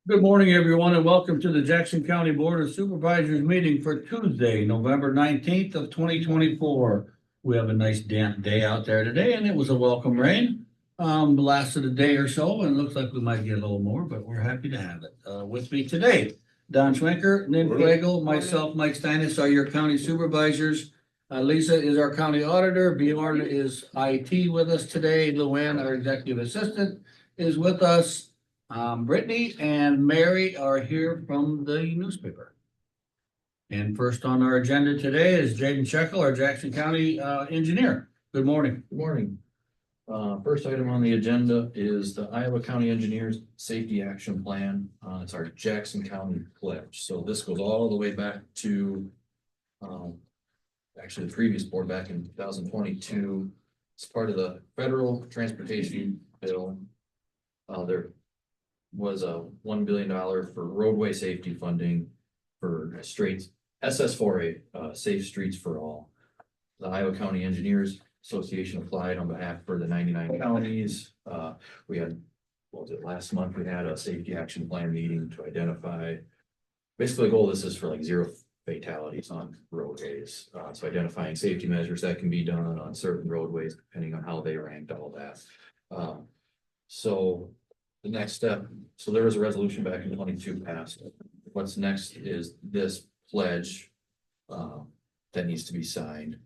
Good morning, everyone, and welcome to the Jackson County Board of Supervisors meeting for Tuesday, November 19th of 2024. We have a nice damp day out there today, and it was a welcome rain. Lasted a day or so, and looks like we might get a little more, but we're happy to have it. With me today, Don Schwenker, Nin Quagle, myself, Mike Steinis are your county supervisors. Lisa is our county auditor. Bjorn is IT with us today. Luann, our executive assistant, is with us. Brittany and Mary are here from the newspaper. And first on our agenda today is Jaden Shekel, our Jackson County engineer. Good morning. Good morning. First item on the agenda is the Iowa County Engineers Safety Action Plan. It's our Jackson County pledge. So this goes all the way back to actually the previous board back in 2022. It's part of the federal transportation bill. There was a $1 billion for roadway safety funding for streets, SS4A, Safe Streets for All. The Iowa County Engineers Association applied on behalf for the 99 counties. We had, what was it, last month, we had a safety action plan meeting to identify, basically the goal of this is for like zero fatalities on roadways. So identifying safety measures that can be done on certain roadways, depending on how they ranked, all that. So the next step, so there was a resolution back in 22 passed. What's next is this pledge that needs to be signed.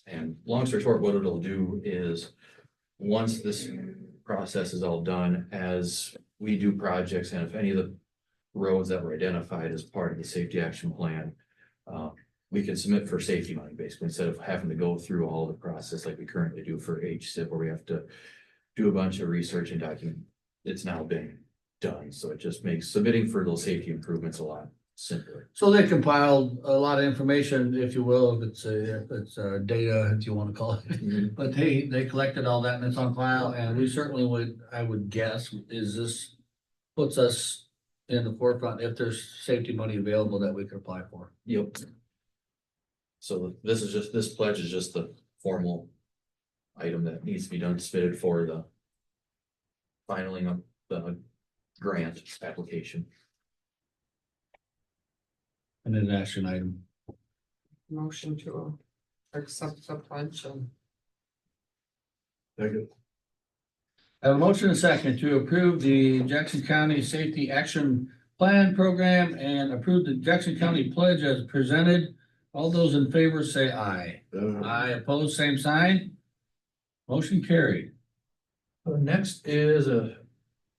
And long story short, what it'll do is once this process is all done, as we do projects, and if any of the roads that were identified as part of the safety action plan, we can submit for safety money, basically, instead of having to go through all the process like we currently do for HSIP, where we have to do a bunch of research and document. It's now been done, so it just makes submitting for those safety improvements a lot simpler. So they compiled a lot of information, if you will, if it's data, if you want to call it. But they collected all that and it's on file, and we certainly would, I would guess, is this puts us in the forefront if there's safety money available that we could apply for. Yep. So this pledge is just the formal item that needs to be done, submitted for the filing of the grant application. And an action item. Motion to accept the pledge. I have a motion and a second to approve the Jackson County Safety Action Plan Program and approve the Jackson County Pledge as presented. All those in favor say aye. Aye, opposed, same sign. Motion carried. Next is a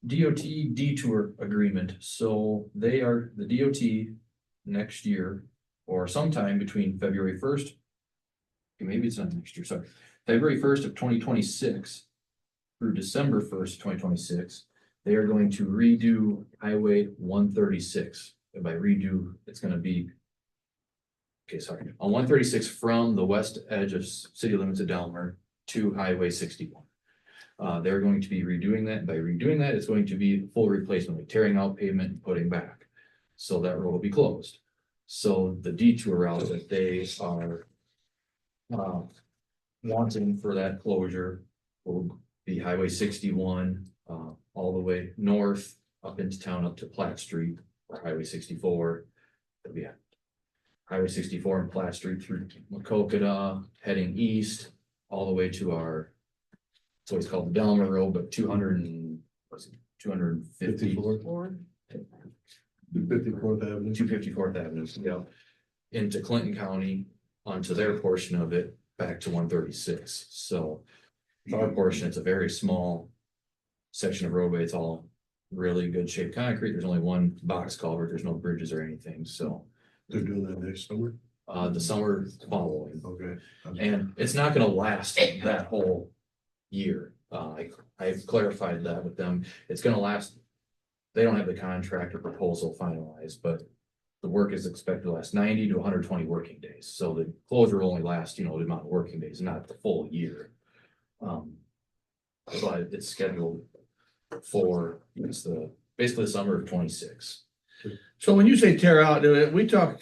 DOT detour agreement. So they are the DOT next year or sometime between February 1st. Maybe it's not next year, sorry. February 1st of 2026 through December 1st, 2026. They are going to redo Highway 136. And by redo, it's going to be, okay, sorry, on 136 from the west edge of city limits of Delmer to Highway 61. They're going to be redoing that. By redoing that, it's going to be full replacement, like tearing out pavement and putting back. So that road will be closed. So the detour route that they are wanting for that closure will be Highway 61 all the way north up into town up to Platt Street, or Highway 64. It'll be Highway 64 and Platt Street through Macokota, heading east all the way to our, it's always called the Delmer Road, but 254th Avenue. 254th Avenue, yeah, into Clinton County onto their portion of it back to 136. So our portion, it's a very small section of roadway. It's all really good shaped concrete. There's only one box culvert. There's no bridges or anything. So They're doing that next summer? the summer following. Okay. And it's not gonna last that whole year. I've clarified that with them. It's gonna last, they don't have the contract or proposal finalized, but the work is expected to last 90 to 120 working days. So the closure will only last, the amount of working days, not the full year. But it's scheduled for basically the summer of 26. So when you say tear out, we talked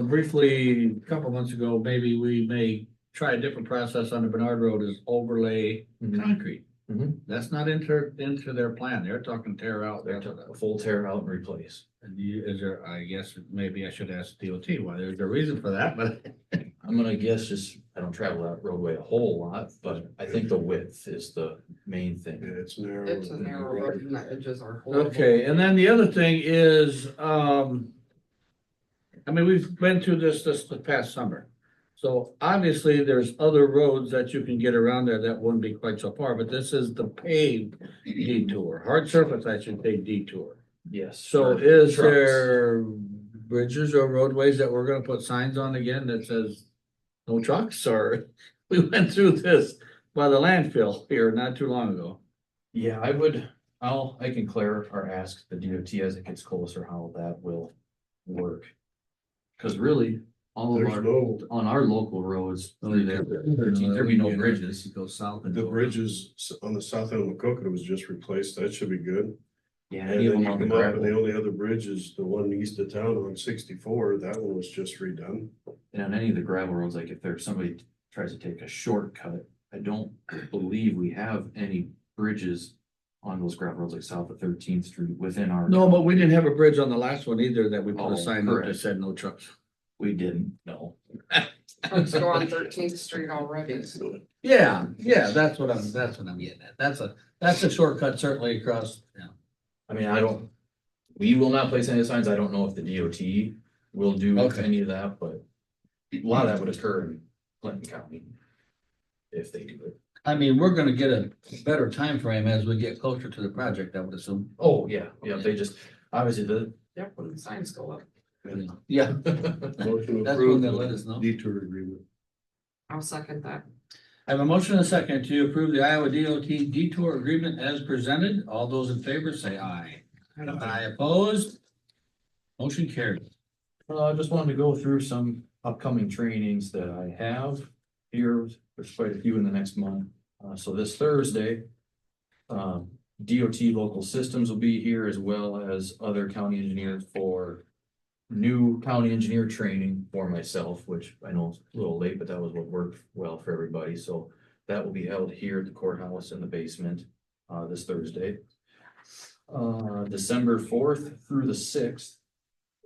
briefly a couple months ago, maybe we may try a different process on the Bernard Road is overlay concrete. Mhm. That's not into their plan. They're talking tear out. They're a full tear out and replace. And is there, I guess, maybe I should ask DOT why there's a reason for that, but I'm gonna guess just, I don't travel that roadway a whole lot, but I think the width is the main Yeah, thing. it's narrow. It's a narrow road and the edges are horrible. okay, and then the other thing is, I mean, we've been through this the past summer. So obviously, there's other roads that you can get around there that wouldn't be quite so far, but this is the paved detour, hard surface, I should say detour. Yes. So for is trucks. there bridges or roadways that we're gonna put signs on again that says no trucks, or we went through this by the landfill here not too long ago? Yeah, I can clarify or ask the DOT as it gets closer how that will work. Cause really, all of There's our, no, on our local roads, through there, there'd be no bridges. Go south and the go- bridges on the south end of McCook was just replaced. That should be good. Yeah, And any of then them you on the come up and the gravel, only other bridge is the one east of town on 64. That one was just redone. and on any of the gravel roads, like if there's somebody tries to take a shortcut, I don't believe we have any bridges on those gravel roads like south of 13th Street within our. No, but we didn't have a bridge on the last one either that we put Oh, a sign up that correct. said no trucks. We didn't, no. Trucks go on 13th Street already. Yeah, that's what I'm getting at. That's a shortcut certainly across, yeah. I mean, we will not place any signs. I don't know if the DOT will do Okay. any of that, but a lot of that would occur in Clinton County. If they do it. I mean, we're gonna get a better time frame as we get closer to the project, I would assume. Oh, yeah, they just, obviously Yep, when the signs go up. Yeah, the, Motion to That's approve when they'll let the us know. detour agreement. I'll second that. I have a motion and a second to approve the Iowa DOT detour agreement as presented. All those in favor say aye. Aye opposed. Motion carried. I just wanted to go through some upcoming trainings that I have here. There's quite a few in the next month. So this Thursday, DOT local systems will be here as well as other county engineers for new county engineer training for myself, which I know is a little late, but that was what worked well for everybody. So that will be held here at the courthouse in the basement, this Thursday. December 4th through the 6th,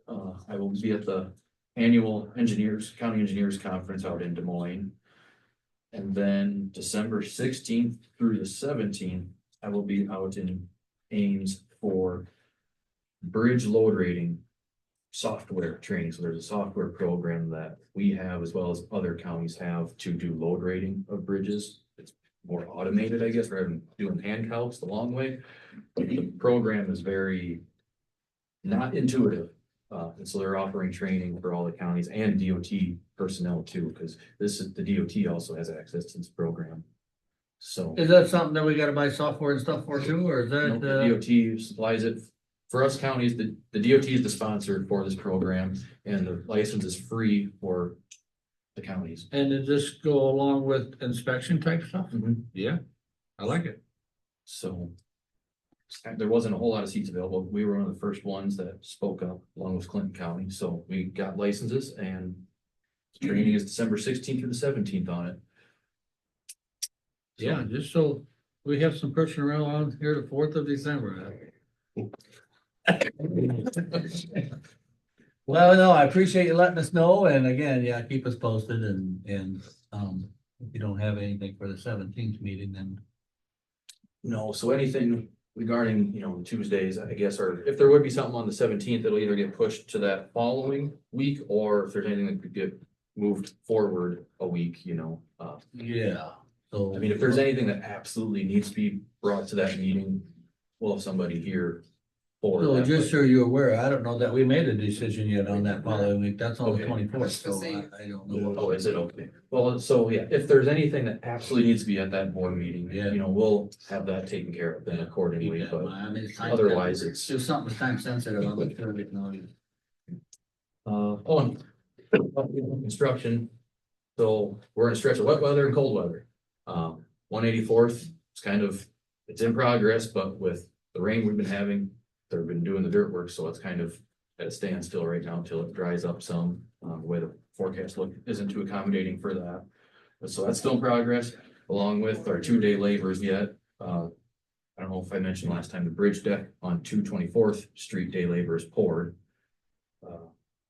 I will be at the annual county engineers conference out in Des Moines. And then December 16th through the 17th, I will be out in Ames for bridge load rating software training. So there's a software program that we have as well as other counties have to do load rating of bridges. It's more automated, I guess, rather than doing hand counts the long way. But the program is very not intuitive. And so they're offering training for all the counties and DOT personnel too, because the DOT also has access to this program. So. Is that something that we gotta buy software and stuff for too, or is No, that, the DOT supplies it. For us counties, the DOT is the sponsor for this program and the license is free for the counties. and does this go along with inspection type stuff? Mm-hmm. Yeah, I like it. So there wasn't a whole lot of seats available. We were one of the first ones that spoke up along with Clinton County. So we got licenses and training is December 16th through the 17th on it. So- Yeah, just so we have some person around here the 4th of December. Well, no, I appreciate you letting us know, and again, yeah, keep us posted and, if you don't have anything for the 17th meeting, then. No, so anything regarding, Tuesdays, I guess, or if there would be something on the 17th, it'll either get pushed to that following week, or if there's anything that could get moved forward a week, Yeah. So. I mean, if there's anything that absolutely needs to be brought to that meeting, we'll have somebody here for So that. just so you're aware, I don't know that we made a decision yet on that following week, that's on the Okay. 24th, so I don't know. Oh, is it okay? Well, so yeah, if there's anything that absolutely needs to be at that board meeting, Yeah. we'll have that taken care of then accordingly, Keep that in but mind. I mean, it's time otherwise sensitive. it's. Just something that's time sensitive, I'm not sure it knows. And construction. So we're in a stretch of wet weather and cold weather. 184th, it's in progress, but with the rain we've been having, they've been doing the dirt work, so it's kind of at a standstill right now until it dries up some. The way the forecast isn't too accommodating for that. But so that's still in progress, along with our 2-day labors yet. I don't know if I mentioned last time, the bridge deck on 224th Street day labor is poured.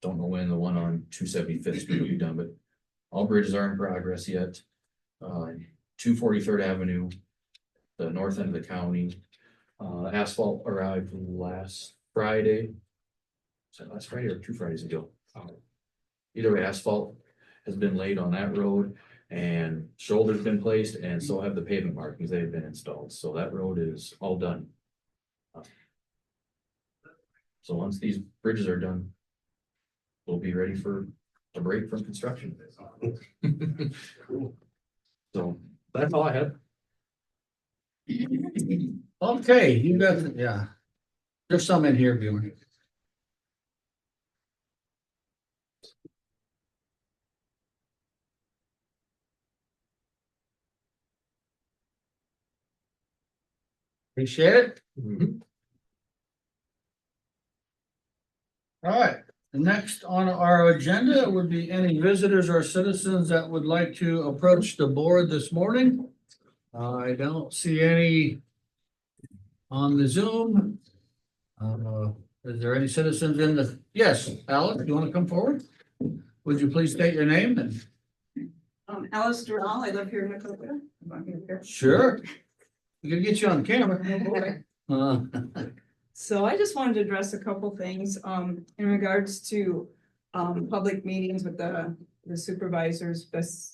Don't know when the one on 275th Street will be done, but all bridges are in progress yet. 243rd Avenue, the north end of the county. Asphalt arrived last Friday. Was that last Friday or 2 Fridays ago? Either way, asphalt has been laid on that road and shoulders been placed, and so have the pavement markings. They've been installed. So that road is all done. So once these bridges are done, we'll be ready for a break from construction. So that's all I had. Okay, you got, yeah. There's some in here, Bjorn. Appreciate it. All right, next on our agenda would be any visitors or citizens that would like to approach the board this morning. I don't see any on the Zoom. Is there any citizens in the, yes, Alex, you want to come forward? Would you please state your name and? Alice Durrell, I live here in Macocota. I'm here. Sure. We can get you on camera. So I just wanted to address a couple things, in regards to, public meetings with the supervisors,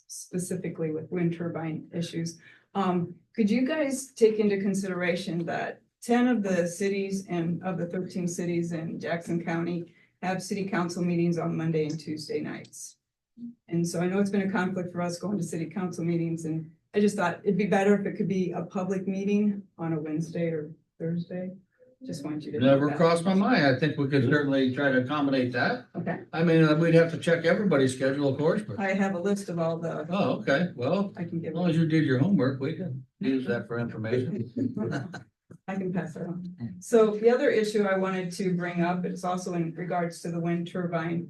specifically with wind turbine issues. Could you guys take into consideration that 10 of the cities and of the 13 cities in Jackson County have city council meetings on Monday and Tuesday nights? And so I know it's been a conflict for us going to city council meetings, and I just thought it'd be better if it could be a public meeting on a Wednesday or Thursday. Just want you to know Never that. crossed my mind. I think we could certainly try to accommodate that. Okay, I mean, we'd have to check everybody's schedule, of course, but, I have a list of all the, oh, okay, well, I can give. as long as you did your homework, we can use that for information. I can pass that on. So the other issue I wanted to bring up, it's also in regards to the wind turbine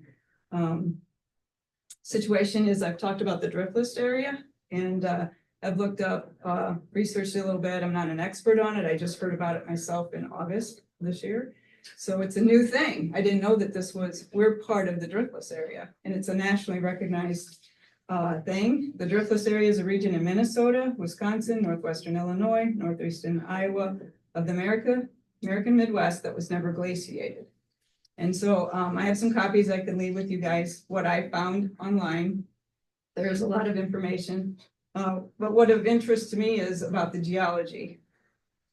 situation, is I've talked about the drift list area, and I've looked up, researched it a little bit. I'm not an expert on it. I just heard about it myself in August this year. So it's a new thing. I didn't know that we're part of the driftless area, and it's a nationally recognized thing. The driftless area is a region in Minnesota, Wisconsin, northwestern Illinois, northeastern Iowa of the American Midwest that was never glaciated. And so I have some copies I could leave with you guys, what I found online. There's a lot of information, but what of interest to me is about the geology.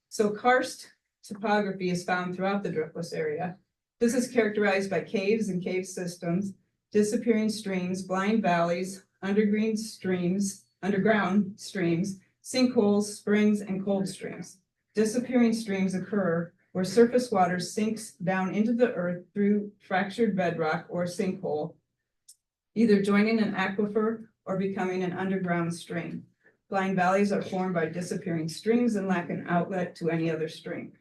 So karst topography is found throughout the driftless area. This is characterized by caves and cave systems, disappearing streams, blind valleys, underground streams, sinkholes, springs, and cold streams. Disappearing streams occur where surface water sinks down into the earth through fractured bedrock or sinkhole, either joining an aquifer or becoming an underground stream. Blind valleys are formed by disappearing streams and lack an outlet to any other stream.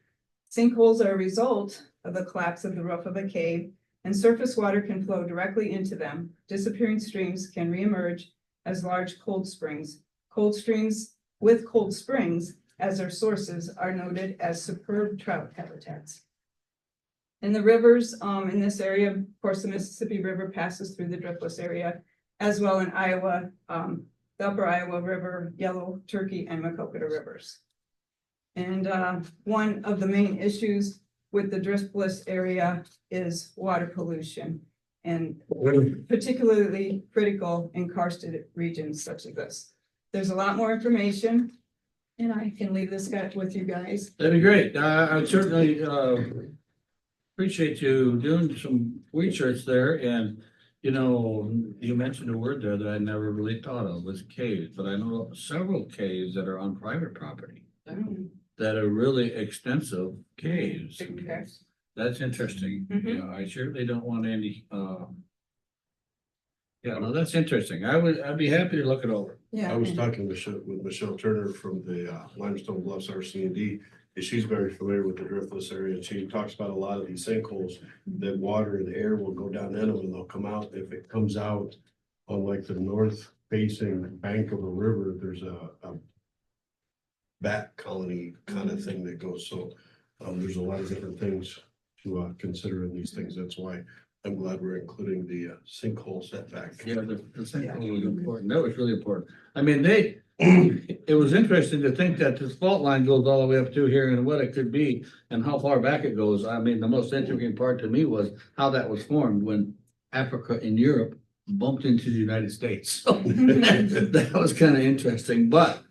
Sinkholes are a result of the collapse of the roof of a cave, and surface water can flow directly into them. Disappearing streams can reemerge as large cold springs. Cold streams with cold springs as their sources are noted as superb trout habitats. In the rivers, in this area, of course, the Mississippi River passes through the driftless area, as well in Iowa, the Upper Iowa River, Yellow Turkey, and Macocota rivers. And one of the main issues with the driftless area is water pollution, and particularly critical in karsted regions such as this. There's a lot more information, and I can leave this guy with you guys. That'd be great. I would certainly appreciate you doing some research there. And, you know, you mentioned a word there that I never really thought of, was caves, but I know several caves that are on private property that are really extensive caves. Okay. That's interesting. Mhm. Yeah, I certainly don't want any, yeah, no, that's interesting. I'd be happy to look it over. Yeah. I was talking with Michelle Turner from the Limestone Bluffs RC&D, and she's very familiar with the driftless area. She talks about a lot of these sinkholes that water and air will go down in them and they'll come out. If it comes out on like the north facing bank of a river, there's a bat colony kind of thing that goes, so there's a lot of different things to consider in these things. That's why I'm glad we're including the sinkhole setback. Yeah, the sinkhole was important. That was really important. I mean, it was interesting to think that this fault line goes all the way up to here and what it could be and how far back it goes. I mean, the most intriguing part to me was how that was formed when Africa and Europe bumped into the United States. So that was kind of interesting, but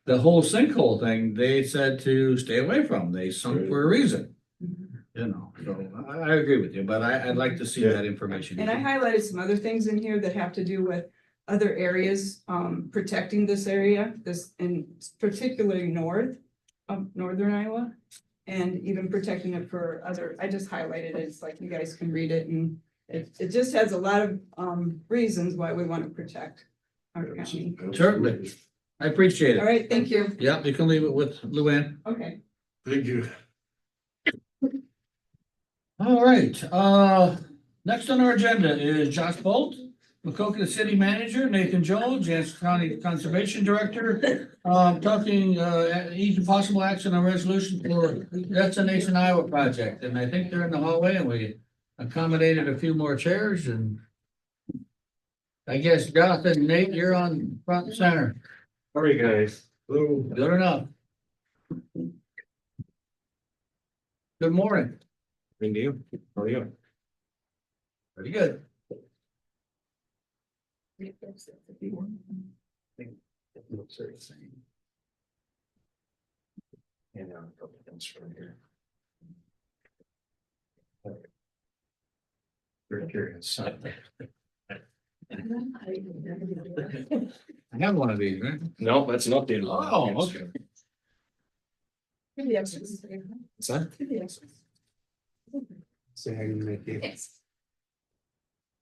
the whole sinkhole thing, they said to stay away from. They sunk for a reason. You know, so I agree with you, but I'd like to see that information. And I highlighted some other things in here that have to do with other areas, protecting this area, this, and particularly northern Iowa. And even protecting it for other, I just highlighted it, it's like you guys can read it, and it just has a lot of, reasons why we want to protect our county. Certainly. I appreciate All it. right, thank you. Yeah, you can leave it with Luann. Okay. Thank you. All right, next on our agenda is Josh Bolt, Macocata City Manager, Nathan Jones, Jansen County Conservation Director. Talking, each possible action on resolution for Destination Iowa project, and I think they're in the hallway and we accommodated a few more chairs and I guess Jonathan, Nate, you're on front and center. How are you guys? Hello. Good enough. Good morning. Good to you. How are you? Pretty good. And a couple things from here. Very curious. I have one of these, right? No, that's an updated. one. Oh, okay. What's that? Say how you make it.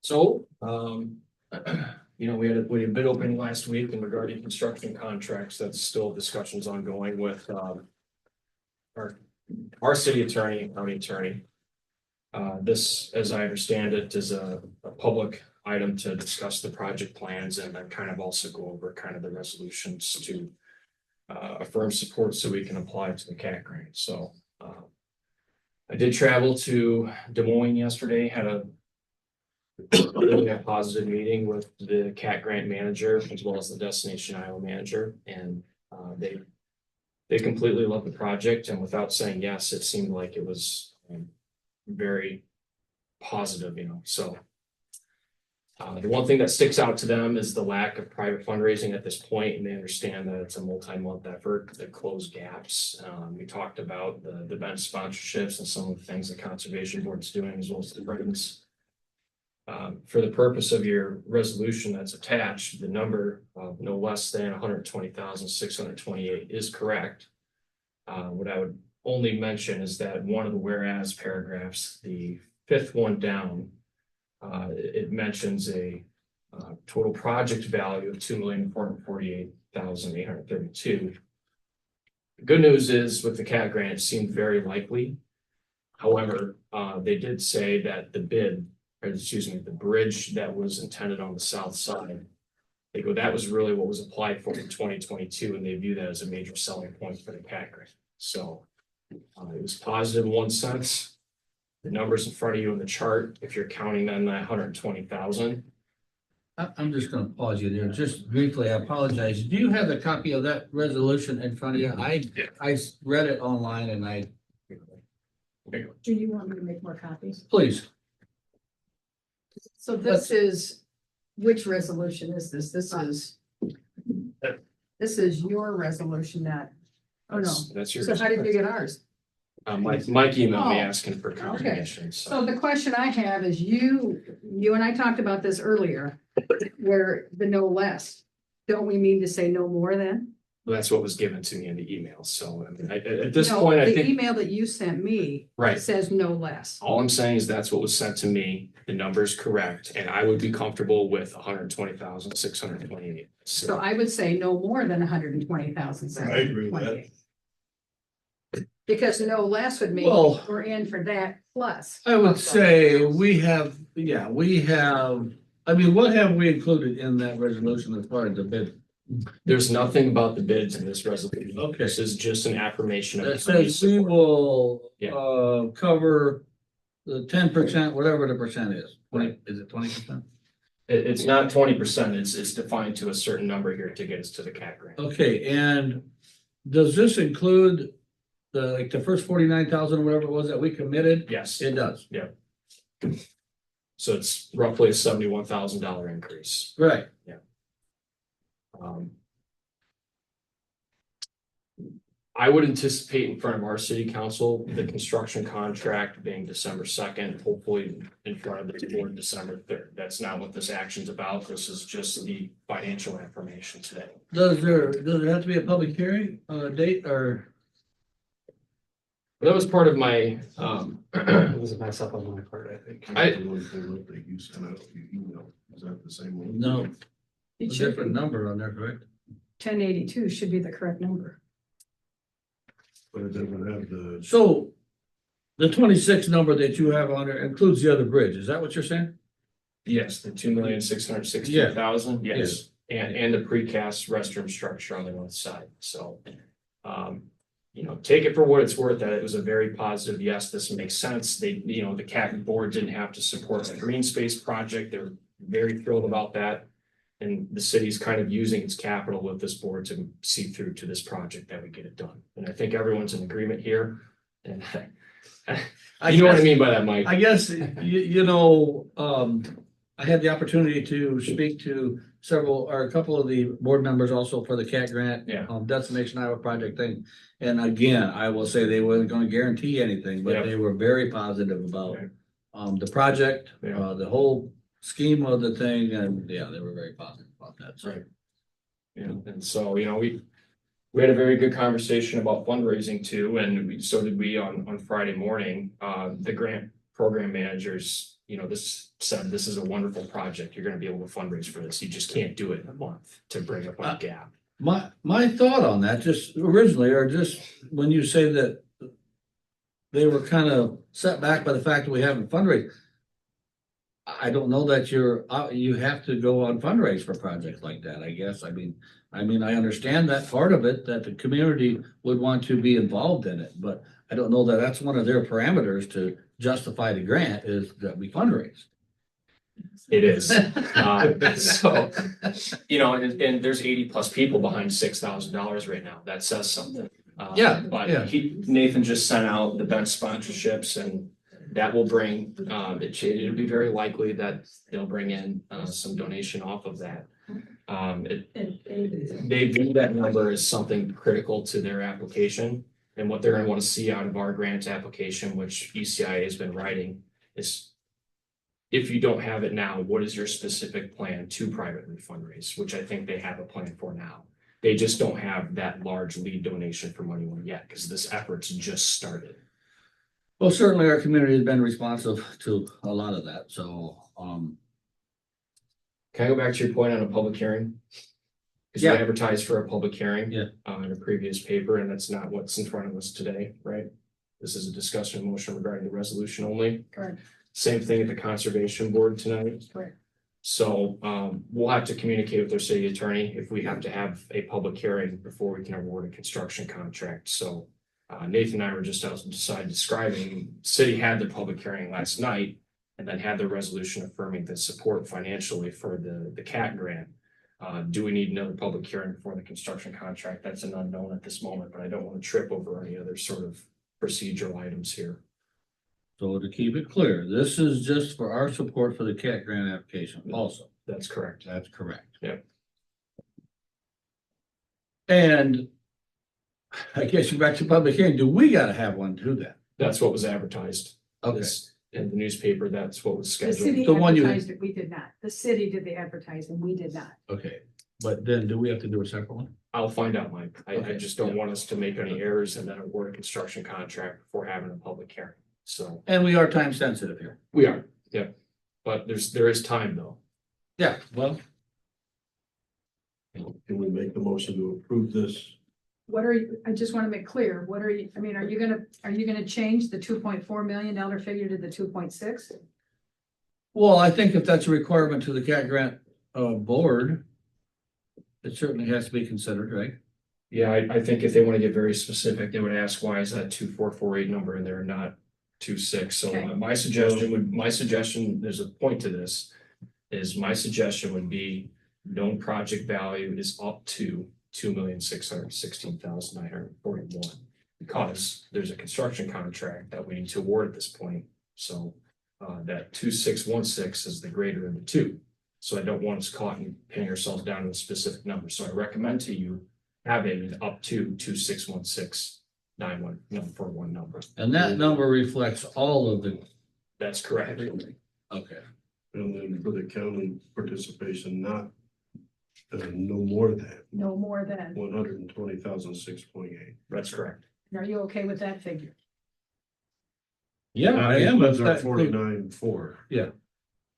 So, we had a bid opening last week in regarding construction contracts. That's still discussions ongoing with, our city attorney and county attorney. This, as I understand it, is a public item to discuss the project plans and then kind of also go over kind of the resolutions to affirm support so we can apply to the CAT grant. So, I did travel to Des Moines yesterday, had a positive meeting with the CAT grant manager as well as the Destination Iowa manager, and they completely love the project, and without saying yes, it seemed like it was very positive, so. The one thing that sticks out to them is the lack of private fundraising at this point, and they understand that it's a multi-month effort to close gaps. We talked about the event sponsorships and some of the things the conservation board's doing as well as the Britons. For the purpose of your resolution that's attached, the number of no less than 120,628 is correct. What I would only mention is that one of the whereas paragraphs, the fifth one down, it mentions a total project value of $2,448,832. The good news is with the CAT grant, it seemed very likely. However, they did say that the bridge that was intended on the south side, that was really what was applied for in 2022, and they view that as a major selling point for the CAT grant. So it was positive in one sense. The numbers in front of you in the chart, if you're counting on that 120,000. I'm just gonna pause you there, just briefly, I apologize. Do you have a copy of that resolution in front of you? I read it online and Do you want me to make more copies? please, So this is, which resolution is this? This is your resolution that, oh no. That's your. So how did you get ours? Mike emailed me Oh, asking for confirmation, so. So the question I have is you and I talked about this earlier, where the no less. Don't we mean to say no more then? That's what was given to me in the email, so I mean, at this No, point, I the think, email that you sent me right, says no less. all I'm saying is that's what was sent to me, the number is correct, and I would be comfortable with 120,628. So I would say no more than 120,000. I agree with that. Because no less would mean Well- we're in for that plus. I would say what have we included in that resolution as far as the bid There's nothing about the bids in this resolution. Okay. This is just an affirmation of. That says we will, Yeah. cover the 10%, whatever the percent is. Is it 20%? It's not 20%, it's defined to a certain number here to get us to the CAT grant. Okay, and does this include the first 49,000, whatever it was that we committed? Yes, It does. so it's roughly a $71,000 increase. Right. Um, I would anticipate in front of our city council, the construction contract being December 2nd, hopefully in front of the board December 3rd. That's not what this action's about. This is just the financial information today. Does there have to be a public hearing, date or? That was part of my, It was a mess up on my part, I think. The one thing that they used to know, you email, is that the same one? No, a It should different be. number on there, correct? 1082 should be the correct number. But it doesn't have the, So the 26 number that you have on there includes the other bridge. Is that what you're saying? yes, the 2,616,000, yes. And the precast restroom structure on the north side, so. Take it for what it's worth, that it was a very positive, yes, this makes sense. They, the CAC board didn't have to support the green space project. They're very thrilled about that. And the city's kind of using its capital with this board to see through to this project that we get it done. And I think everyone's in agreement here. And you know what I mean by that, Mike? I guess, I had the opportunity to speak to a couple of the board members also for the CAT grant. Yeah. Destination Iowa project thing. And again, I will say they weren't gonna guarantee anything, but Yeah. they were very positive about, Yeah. the project, Yeah. the whole scheme of the thing, and yeah, they were very positive about that. So. Right. And so, we had a very good conversation about fundraising too, and so did we on Friday morning. The grant program managers, this is a wonderful project. You're gonna be able to fundraise for this. You just can't do it in a month to bring up a gap. My thought on that, just originally, or just when you say that they were kind of set back by the fact that we haven't fundraised. I don't know that you have to go on fundraise for projects like that, I guess. I mean, I understand that part of it, that the community would want to be involved in it, but I don't know that that's one of their parameters to justify the grant is that we fundraise. It is. So, and there's 80+ people behind $6,000 right now. That says something. Yeah, But yeah. Nathan just sent out the bench sponsorships, and that will bring, it'll be very likely that they'll bring in some donation off of that. They view that number as something critical to their application, and what they're gonna wanna see out of our grant application, which ECIA has been writing, is if you don't have it now, what is your specific plan to privately fundraise, which I think they have a plan for now. They just don't have that large lead donation from anyone yet, because this effort's just started. Well, certainly our community has been responsive to a lot of that, so, Can I go back to your point on a public hearing? Because Yeah. we advertised for a public hearing. Yeah. In a previous paper, and that's not what's in front of us today, right? This is a discussion motion regarding the resolution only. Correct. Same thing at the conservation board tonight. Correct. So, we'll have to communicate with our city attorney if we have to have a public hearing before we can award a construction contract. So, Nathan and I were just outside describing, city had their public hearing last night and then had the resolution affirming the support financially for the CAT grant. Do we need another public hearing before the construction contract? That's an unknown at this moment, but I don't want to trip over any other sort of procedural items here. so to keep it clear, this is just for our support for the CAT grant application also. That's correct. That's correct. Yep. And I guess you're back to public hearing. Do we gotta have one to do that? That's what was advertised. Okay, This- In the newspaper, that's what was The scheduled. city The one you- advertised it, we did not. The city did the advertising, we did not. okay. But then do we have to do a separate one? I'll find out, Mike. I Okay. just don't want us to make any errors and then award a construction contract before having a public hearing. So And we are time sensitive here. we are, yeah. But there is time though. Yeah, well, can we make the motion to approve this? What are you, I just want to make clear, what are you, are you gonna change the $2.4 million figure to the 2.6? well, I think if that's a requirement to the CAT grant board, it certainly has to be considered, right? Yeah, I think if they want to get very specific, they would ask, why is that 2448 number in there, not 26? So Okay. my suggestion, there's a point to this, is my suggestion would be known project value is up to 2,616,941. Because there's a construction contract that we need to award at this point, so that 2616 is the greater than the two. So I don't want us caught in pinning ourselves down to a specific number, so I recommend to you having up to 26169141 number. And that number reflects all of the, That's correct. okay. And then for the county participation, not no more than No more than. 120,006.8. That's correct. Are you okay with that figure? Yeah, I am. That's If our that- 49.4.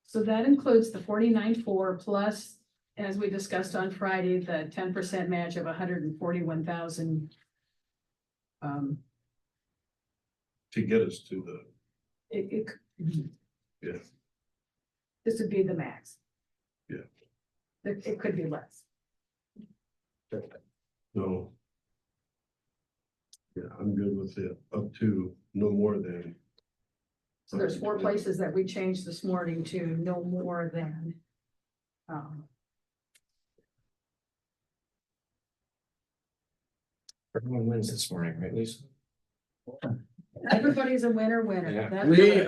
So that includes the 49.4 plus, as we discussed on Friday, the 10% match of 141,000. To get us to the, It. Yeah. This would be the max. Yeah. It could be less. no. Yeah, I'm good with it, up to no more than. So there's 4 places that we changed this morning to no more than. Everyone wins this morning, right, Lisa? Everybody's a winner. Yeah. That's We, good.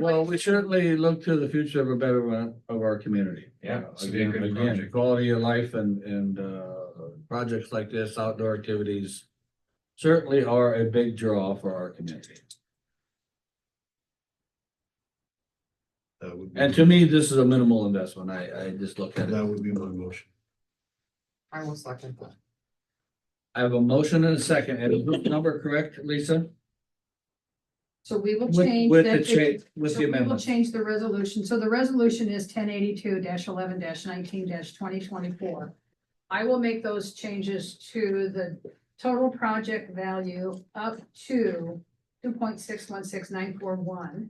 well, we certainly look to the future of a better one of our community. Yeah, it's gonna be a Again, good again, project. quality of life and projects like this, outdoor activities certainly are a big draw for our community. That would be, And to me, this is a minimal investment. I just look at it. that would be my motion. I will second that. I have a motion and a second. And is this number correct, Lisa? So we will With, change with the that. change, with So the we will amendment. change the resolution. So the resolution is 1082-11-19-2024. I will make those changes to the total project value up to 2.616941.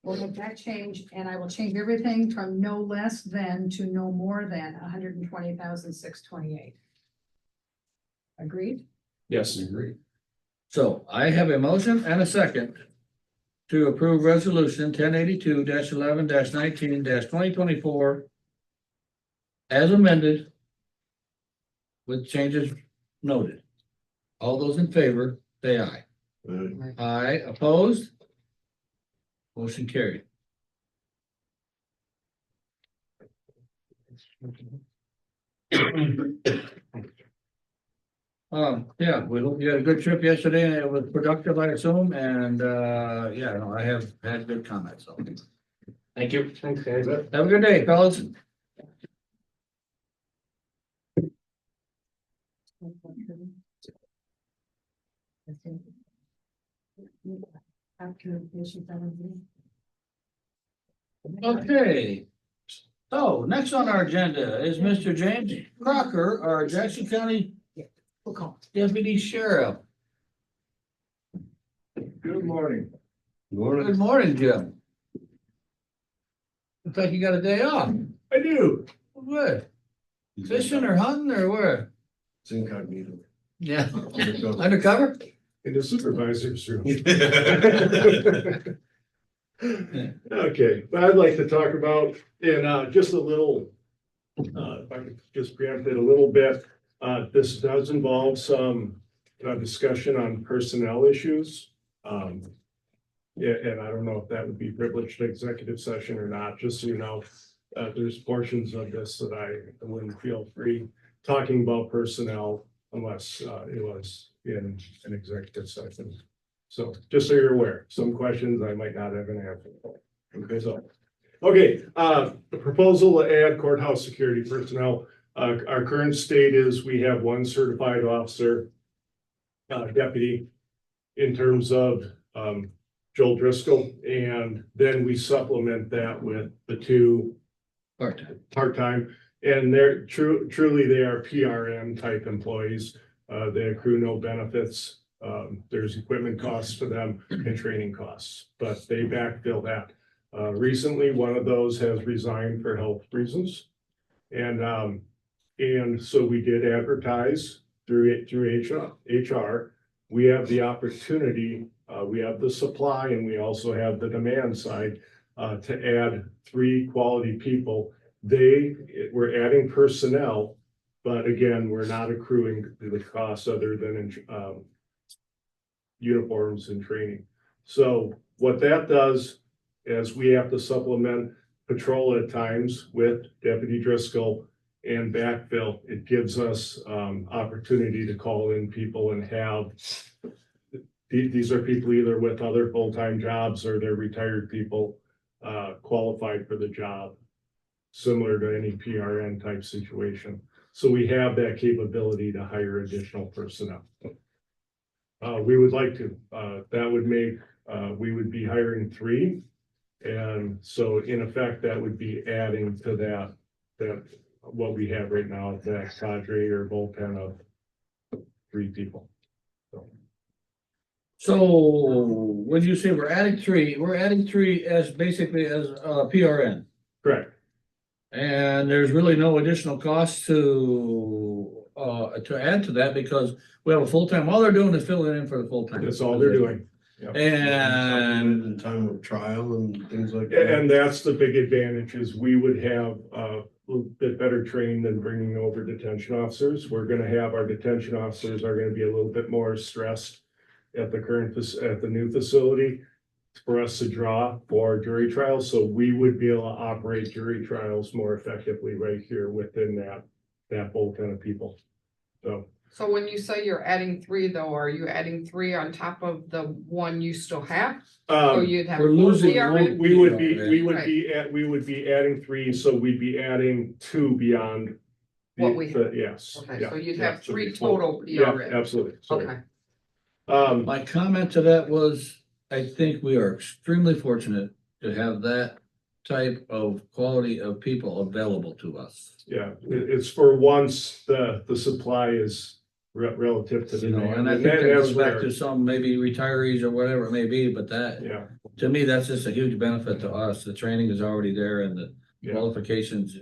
We'll make that change, and I will change everything from no less than to no more than 120,628. Agreed? Yes. So I have a motion and a second to approve resolution 1082-11-19-2024 as amended with changes noted. All those in favor, say aye. Aye, opposed? Motion carried. Yeah, we hope you had a good trip yesterday and it was productive, I assume, and, yeah, no, I have had good comments, so. Thank you. Thanks, guys. Have a good day, fellas. Okay. So next on our agenda is Mr. James Crocker, our Jackson County Deputy Sheriff. Good morning. Good morning, Jim. Looks like you got a day off. I do. Good. Fishing or hunting or where? It's incognito. Yeah. Undercover. Undercover? In the supervisor's room. Okay, but I'd like to talk about, in just a little, if I could just preempt it a little bit. This does involve some discussion on personnel issues. Yeah, and I don't know if that would be privileged executive session or not, just so you know. There's portions of this that I wouldn't feel free talking about personnel unless it was in an executive session. So just so you're aware, some questions I might not have an answer for. Okay, so, okay, the proposal to add courthouse security personnel. Our current state is we have one certified officer, deputy, in terms of Joel Driscoll, and then we supplement that with the 2 Part-time. part-time, and they're truly they are PRN type employees. They accrue no benefits. There's equipment costs for them and training costs, but they backfill that. Recently, one of those has resigned for health reasons. And And so we did advertise through HR. We have the opportunity, we have the supply and we also have the demand side to add 3 quality people. We're adding personnel, but again, we're not accruing the costs other than uniforms and training. So what that does is we have to supplement patrol at times with Deputy Driscoll and backfill. It gives us opportunity to call in people and have, these are people either with other full-time jobs or they're retired people qualified for the job, similar to any PRN type situation. So we have that capability to hire additional personnel. We would like to, that would make, we would be hiring 3. And so in effect, that would be adding to that what we have right now, that cadre or bullpen of 3 people. So when you say we're adding 3, we're adding 3 as basically as PRN. Correct. And there's really no additional cost to add to that because we have a full-time, all they're doing is filling in for the full-time. That's all they're doing. Yep. And In time of trial and things like that. And that's the big advantage is we would have a little bit better trained than bringing over detention officers. We're gonna have our detention officers are gonna be a little bit more stressed at the new facility for us to draw for jury trials. So we would be able to operate jury trials more effectively right here within that bullpen of people. So when you say you're adding 3 though, are you adding 3 on top of the 1 you still have? So you'd have. we're 4 losing PRN? one. we would be adding 3, so we'd be adding 2 beyond. What we have. Yes. Okay, yeah, so you'd yeah, have so 3 it'd be 4. total Yeah, PRN. absolutely. Sorry. Okay, My comment to that was, I think we are extremely fortunate to have that type of quality of people available to us. Yeah, it's for once the supply is relative to the You know, demand. and I think that goes back to some maybe retirees or whatever it may be, but that, Yeah, to me, that's just a huge benefit to us. The training is already there and the yeah, qualifications,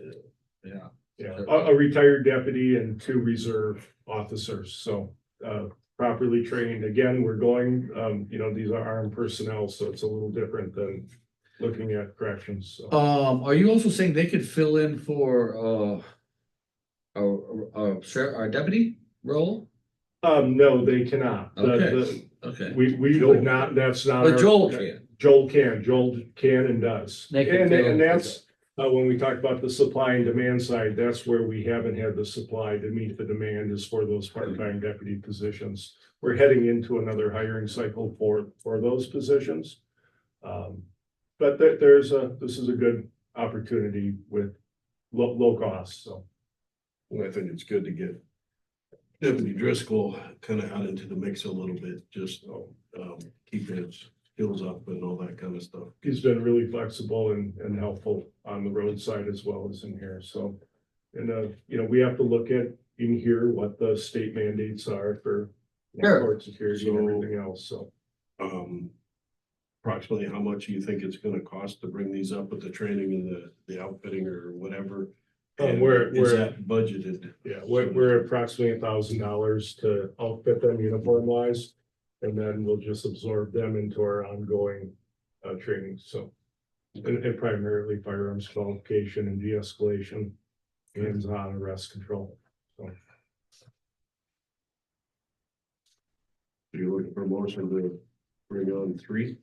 yeah. yeah. A retired deputy and 2 reserve officers, so properly trained. Again, we're going, these are armed personnel, so it's a little different than looking at corrections. So. Are you also saying they could fill in for our deputy role? No, they cannot. Okay. We would not, that's not. But our- Joel can. Joel can and does. They can And fill- that's, when we talk about the supply and demand side, that's where we haven't had the supply to meet the demand is for those part-time deputy positions. We're heading into another hiring cycle for those positions. But this is a good opportunity with low costs, so. Well, I think it's good to get Deputy Driscoll kind of out into the mix a little bit, just keep his skills up and all that kind of stuff. He's been really flexible and helpful on the roadside as well as in here, so. And, we have to look at in here what the state mandates are for Sure. court security and So- everything else, so. Approximately how much do you think it's gonna cost to bring these up with the training and the outfitting or whatever? And is that budgeted? Yeah, we're approximately $1,000 to outfit them uniform wise. And then we'll just absorb them into our ongoing training, so. And primarily firearms qualification and de-escalation, hands-on arrest control, so. You're looking for motion to bring on 3?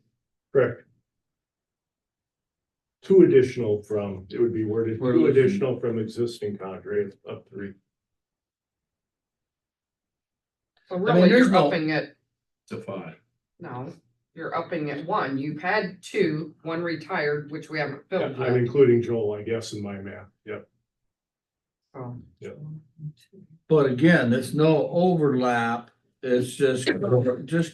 Correct. 2 additional from, it would be worded, We're 2 looking- additional from existing cadre of 3. so mean, really there's you're no- upping it, To 5. no, you're upping it 1. You've had 2, 1 retired, which we haven't filled I'm yet. including Joel, I guess, in my math, yep. So, But again, there's no overlap. It's just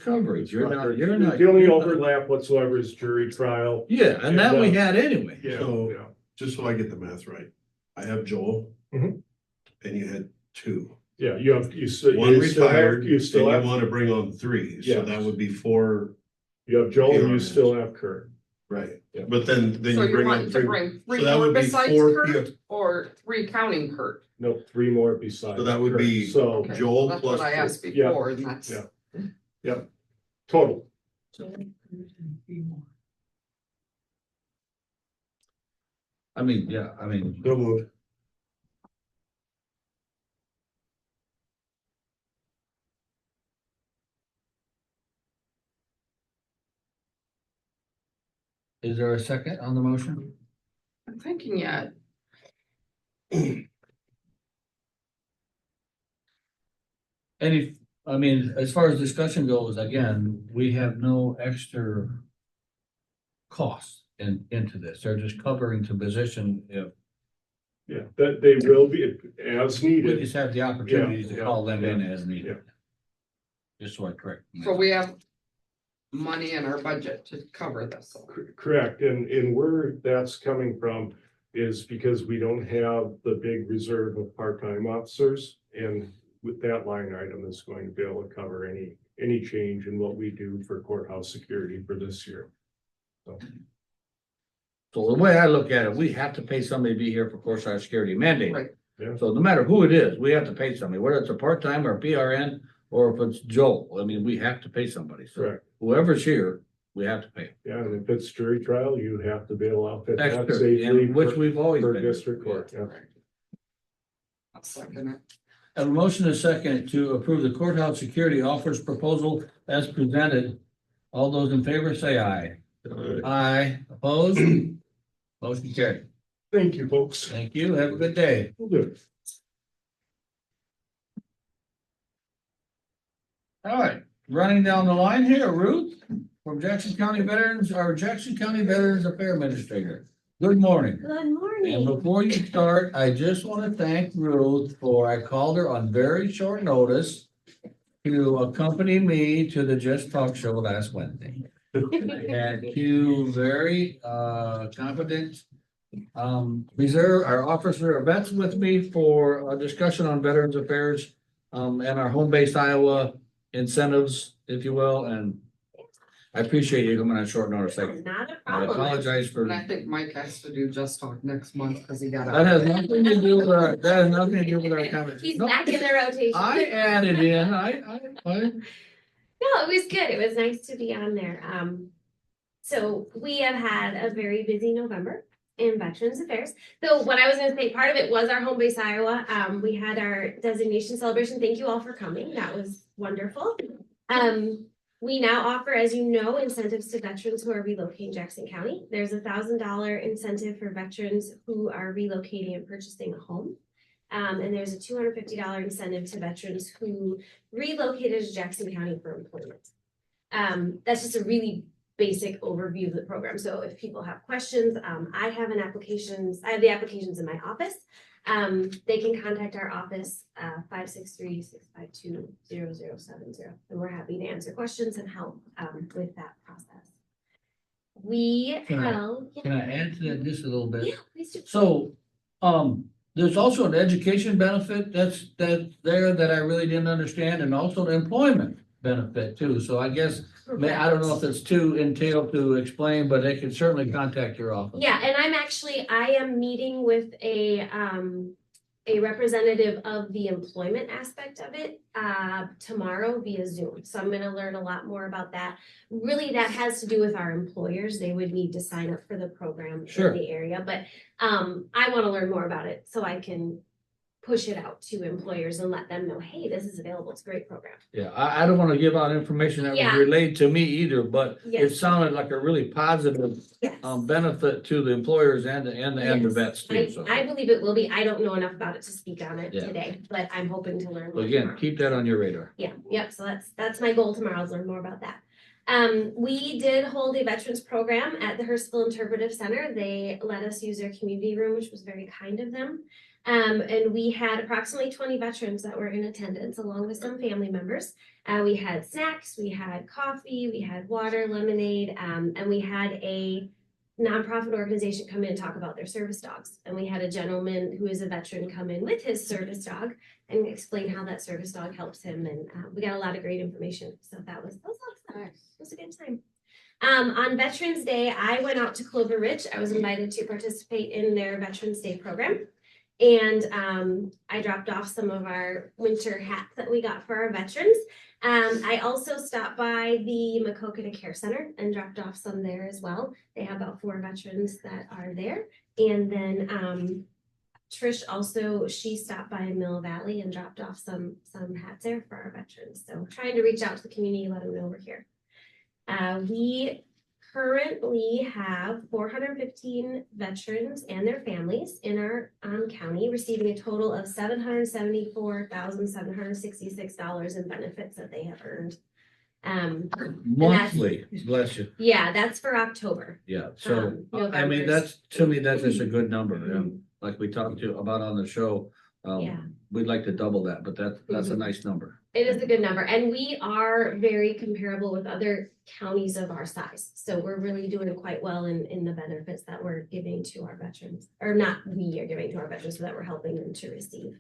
coverage. You're not. The only overlap whatsoever is jury trial. Yeah, and that we And, had anyway. Yeah, So- yeah. Just so I get the math right. I have Joel. Mhm. And you had 2. Yeah, you still. One you still have- retired, You and still you have, wanna bring on 3, so Yes. that would be 4, you have Joel and you PRNs. still have Kurt. right? Yeah. But then so you you're bring on wanting to 3. bring 3 So that more would be besides 4 Kurt, or 3 counting Kurt? Nope, 3 more besides. So that would be- So, Okay, Joel that's plus what I asked Yeah. before, and that's. Yeah. total. I mean, yeah, I mean, So moved. is there a second on the motion? I'm thinking yet. Any, I mean, as far as discussion goes, again, we have no extra costs into this. They're just covering the position if Yeah, that they will be as we needed. just have the opportunity to Yeah, call them in yeah, as needed. Just so I correct. So we have money in our budget to cover this. Correct, and where that's coming from is because we don't have the big reserve of part-time officers. And with that line item is going to be able to cover any change in what we do for courthouse security for this year. So the way I look at it, we have to pay somebody to be here for courtside security mandate. Right. Yeah. So no matter who it is, we have to pay somebody, whether it's a part-time or a PRN, or if it's Joel, I mean, we have to pay somebody. So Correct. whoever's here, we have to pay. Yeah, and if it's jury trial, you have to bail out that Extra, safely and which we've always for been. district court. Yeah. I'll second it. Have a motion and a second to approve the courthouse security offers proposal as presented. All those in favor say aye. Aye, opposed? Motion carried. Thank you, folks. Thank you. Have a good day. Will do. All right, running down the line here, Ruth from Jackson County Veterans, our Jackson County Veterans Affairs Administrator. Good morning. Good And morning. before you start, I just want to thank Ruth I called her on very short notice to accompany me to the Just Talk Show last Wednesday. I had two very competent reserve, our officer of vets with me for a discussion on Veterans Affairs and our home-based Iowa incentives, if you will, and I appreciate you coming on short notice. Not a I problem. apologize for. And I think Mike has to do Just Talk next month because he got. That has nothing to do with our, that has nothing to do with our He's conversation. back in the rotation. I added in, I. No, it was good. It was nice to be on there. So we have had a very busy November in Veterans Affairs. So what I was gonna say, part of it was our home base Iowa. We had our designation celebration. Thank you all for coming. That was wonderful. We now offer, as you know, incentives to veterans who are relocating Jackson County. There's $1,000 incentive for veterans who are relocating and purchasing a home. And there's a $250 incentive to veterans who relocated to Jackson County for employment. That's just a really basic overview of the program. So if people have questions, I have the applications in my office. They can contact our office, 563-652-0070, and we're happy to answer questions and help with that process. Can I add to that just a little bit? Yeah, please do. So, there's also an education benefit that's there that I really didn't understand, and also an employment benefit too. So I guess, I don't know if it's too entailed to explain, but they can certainly contact your office. Yeah, and I am meeting with a representative of the employment aspect of it tomorrow via Zoom. So I'm gonna learn a lot more about that. Really, that has to do with our employers. They would need to sign up for the program Sure. in the area, but I wanna learn more about it so I can push it out to employers and let them know, hey, this is available. It's a great program. Yeah, I don't want to give out information that Yeah. was relayed to me either, but it Yes. sounded like a really positive Yes. benefit to the employers and the Yes. vets too. So I believe it will be. I don't know enough about it to speak on it Yeah. today, but I'm hoping to learn more. again, tomorrow. keep that on your radar. Yeah, yep, so that's my goal tomorrow is learn more about that. We did hold a veterans program at the Hurstville Interpretive Center. They let us use their community room, which was very kind of them. And we had approximately 20 veterans that were in attendance along with some family members. We had snacks, we had coffee, we had water, lemonade, and we had a nonprofit organization come in and talk about their service dogs. And we had a gentleman who is a veteran come in with his service dog and explain how that service dog helps him. And we got a lot of great information. So that was a lot of fun. It was a good time. On Veterans Day, I went out to Clover Ridge. I was invited to participate in their Veterans Day program. And I dropped off some of our winter hats that we got for our veterans. I also stopped by the Macokota Care Center and dropped off some there as well. They have about 4 veterans that are there. And then Trish also, she stopped by Mill Valley and dropped off some hats there for our veterans. So trying to reach out to the community, let them know we're here. We currently have 415 veterans and their families in our county receiving a total of $774,766 in benefits that they have earned. Monthly, bless you. Yeah, that's for October. Yeah, so, I mean, November's- to me, that's just a good number, like we talked about on the show. Yeah. We'd like to double that, but that's a nice number. It is a good number, and we are very comparable with other counties of our size. So we're really doing quite well in the benefits that we're giving to our veterans, or not we are giving to our veterans, so that we're helping them to receive.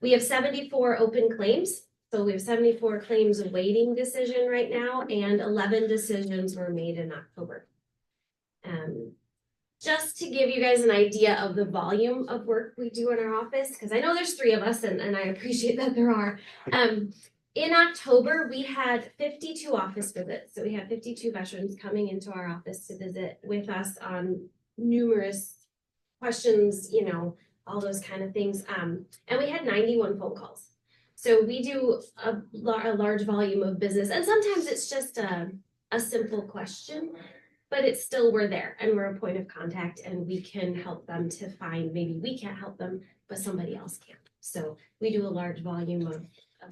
We have 74 open claims. So we have 74 claims awaiting decision right now, and 11 decisions were made in October. Just to give you guys an idea of the volume of work we do in our office, because I know there's 3 of us and I appreciate that there are. In October, we had 52 office visits. So we had 52 veterans coming into our office to visit with us on numerous questions, you know, all those kind of things. And we had 91 phone calls. So we do a large volume of business, and sometimes it's just a simple question. But it's still, we're there and we're a point of contact, and we can help them to find, maybe we can't help them, but somebody else can. So we do a large volume of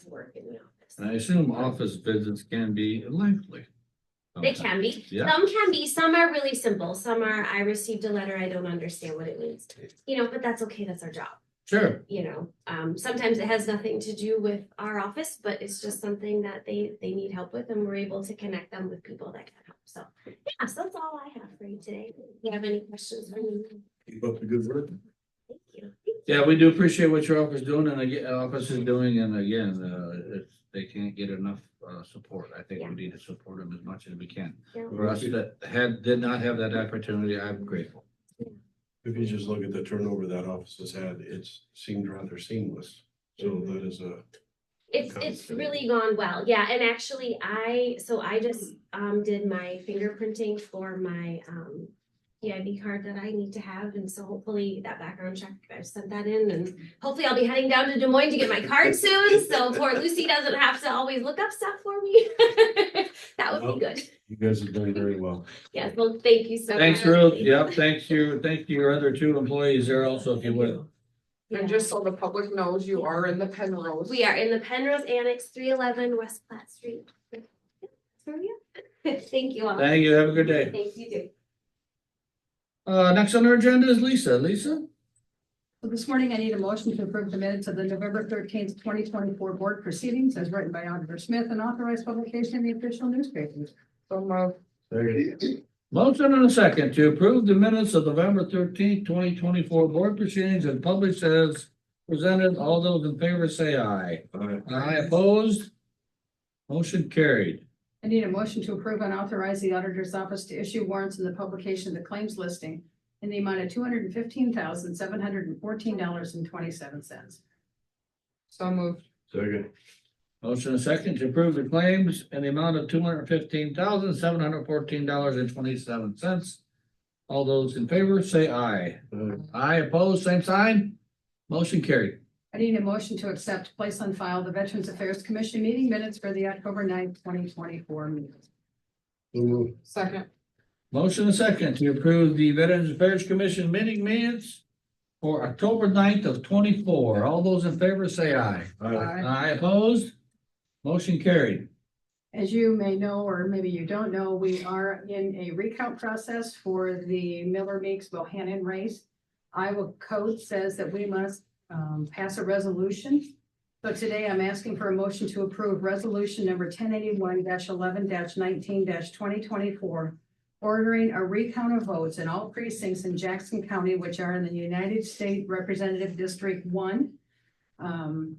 work in the office. And I assume office visits can be lengthy. They can be. Yeah. Some can be. Some are really simple. Some are, I received a letter, I don't understand what it means. You know, but that's okay. That's our job. Sure. You know, sometimes it has nothing to do with our office, but it's just something that they need help with, and we're able to connect them with people that can help. So yeah, so that's all I have for you today. If you have any questions for me, Keep up the good work. thank you. Yeah, we do appreciate what your office doing, and again, office is doing, and again, they can't get enough support. I think Yeah. we need to support them as much as we can. Yeah. For us that did not have that opportunity, I'm grateful. If you just look at the turnover that office has had, it's seemed rather seamless. So that is It's really gone well. Yeah, and actually I just did my fingerprinting for my PIB card that I need to have, and so hopefully that background check, I've sent that in, and hopefully I'll be heading down to Des Moines to get my card soon, so poor Lucy doesn't have to always look up stuff for me. That would be good. you guys have done very well. Yes, well, thank you so much. Thanks, Ruth. Yep, thank you to your other 2 employees there also, if you would. Yeah. And just so the public knows, you are in the Penrose. We are in the Penrose Annex, 311 West Platte Street. That's where we are. Thank you all. Thank you. Have a good day. Thanks, you too. Next on our agenda is Lisa. Lisa? So this morning, I need a motion to approve the minutes of the November 13th, 2024 board proceedings as written by Auditor Smith and authorized publication in the official newspapers. So moved. Motion and a second to approve the minutes of November 13th, 2024 board proceedings and published as presented. All those in favor say aye. Aye opposed. Motion carried. I need a motion to approve and authorize the auditor's office to issue warrants in the publication of the claims listing in the amount of $215,714.27. So moved. Second. Motion and a second to approve the claims in the amount of $215,714.27. All those in favor say aye. Aye opposed, same sign. Motion carried. I need a motion to accept, place on file the Veterans Affairs Commission meeting minutes for the October 9th, 2024 meeting. Second. Motion and second to approve the Veterans Affairs Commission meeting minutes for October 9th of 24. All those in favor say aye. Aye opposed. Motion carried. As you may know, or maybe you don't know, we are in a recount process for the Miller Meeks Bohannon race. Iowa code says that we must pass a resolution. So today I'm asking for a motion to approve resolution number 1081-11-19-2024, ordering a recount of votes in all precincts in Jackson County, which are in the United States Representative District 1. I'm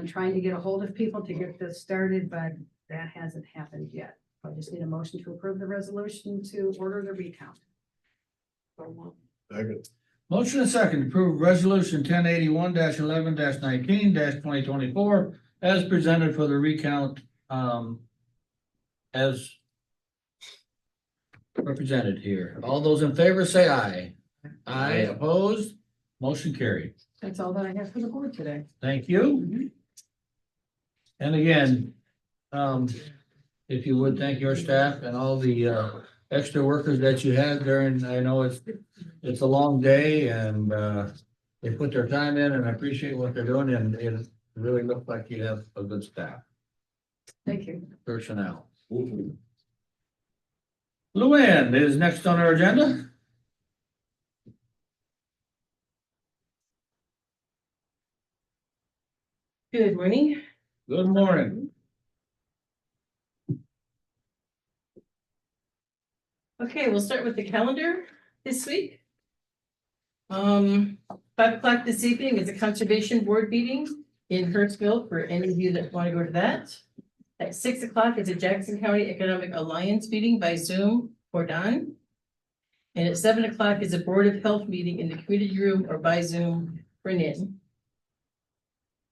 trying to get a hold of people to get this started, but that hasn't happened yet. I just need a motion to approve the resolution to order the recount. Second. Motion and second to approve resolution 1081-11-19-2024 as presented for the recount, as represented here. All those in favor say aye. Aye, opposed, motion carried. That's all that I have for the board today. Thank you. And again, if you would thank your staff and all the extra workers that you had during, I know it's a long day and they put their time in and I appreciate what they're doing and it really looks like you have a good staff, Thank you. personnel. Luann is next on our agenda. Good morning. Good morning. Okay, we'll start with the calendar this week. 5 o'clock this evening is a conservation board meeting in Hertzville for any of you that want to go to that. At 6 o'clock is a Jackson County Economic Alliance meeting by Zoom for Don. And at 7 o'clock is a Board of Health meeting in the community room or by Zoom for NIN.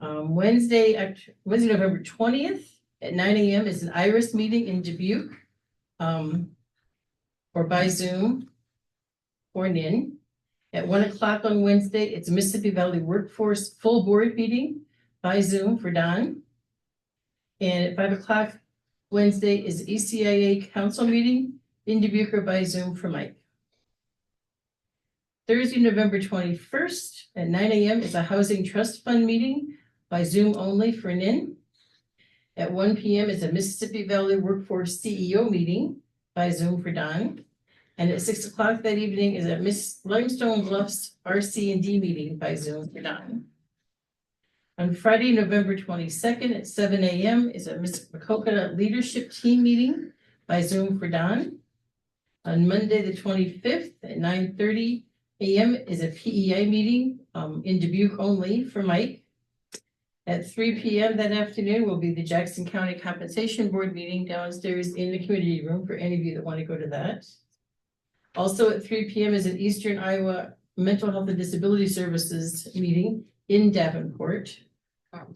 Wednesday, November 20th at 9 a.m. is an IRIS meeting in Dubuque. Or by Zoom or NIN. At 1 o'clock on Wednesday, it's Mississippi Valley Workforce Full Board Meeting by Zoom for Don. And at 5 o'clock Wednesday is ECIA Council Meeting in Dubuque or by Zoom for Mike. Thursday, November 21st at 9 a.m. is a Housing Trust Fund meeting by Zoom only for NIN. At 1 p.m. is a Mississippi Valley Workforce CEO meeting by Zoom for Don. And at 6 o'clock that evening is a Miss Limestone Bluffs RC&D meeting by Zoom for Don. On Friday, November 22nd at 7 a.m. is a Miss Coconut Leadership Team meeting by Zoom for Don. On Monday, the 25th at 9:30 a.m. is a PEI meeting in Dubuque only for Mike. At 3 p.m. that afternoon will be the Jackson County Compensation Board meeting downstairs in the community room for any of you that want to go to that. Also at 3 p.m. is an Eastern Iowa Mental Health and Disability Services meeting in Davenport. I will